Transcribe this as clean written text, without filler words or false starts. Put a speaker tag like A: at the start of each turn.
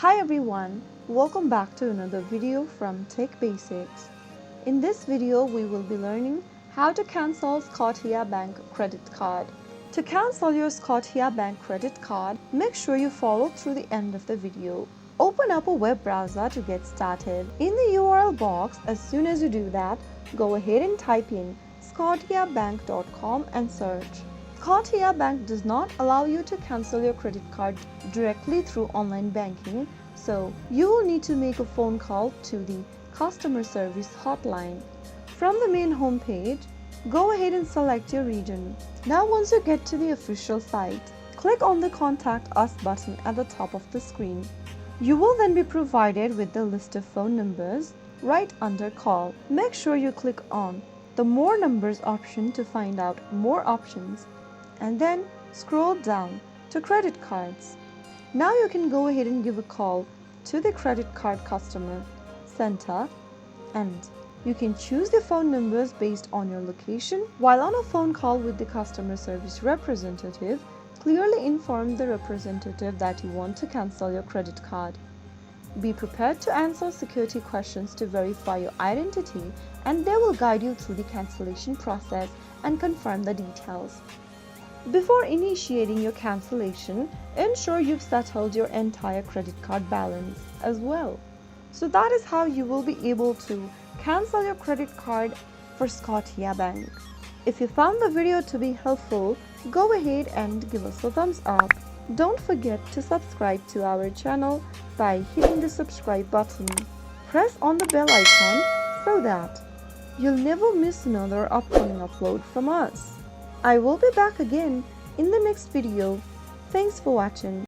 A: Hi everyone, welcome back to another video from Tech Basics. In this video, we will be learning how to cancel Scotiabank Credit Card. To cancel your Scotiabank Credit Card, make sure you follow through the end of the video. Open up a web browser to get started. In the URL box, as soon as you do that, go ahead and type in scotiabank.com and search. Scotiabank does not allow you to cancel your credit card directly through online banking, so you will need to make a phone call to the customer service hotline. From the main homepage, go ahead and select your region. Now once you get to the official site, click on the Contact Us button at the top of the screen. You will then be provided with the list of phone numbers right under Call. Make sure you click on the More Numbers option to find out more options, and then scroll down to Credit Cards. Now you can go ahead and give a call to the credit card customer center, and you can choose the phone numbers based on your location. While on a phone call with the customer service representative, clearly inform the representative that you want to cancel your credit card. Be prepared to answer security questions to verify your identity, and they will guide you through the cancellation process and confirm the details. Before initiating your cancellation, ensure you've settled your entire credit card balance as well. So that is how you will be able to cancel your credit card for Scotiabank. If you found the video to be helpful, go ahead and give us a thumbs up. Don't forget to subscribe to our channel by hitting the subscribe button. Press on the bell icon so that you'll never miss another upcoming upload from us. I will be back again in the next video. Thanks for watching.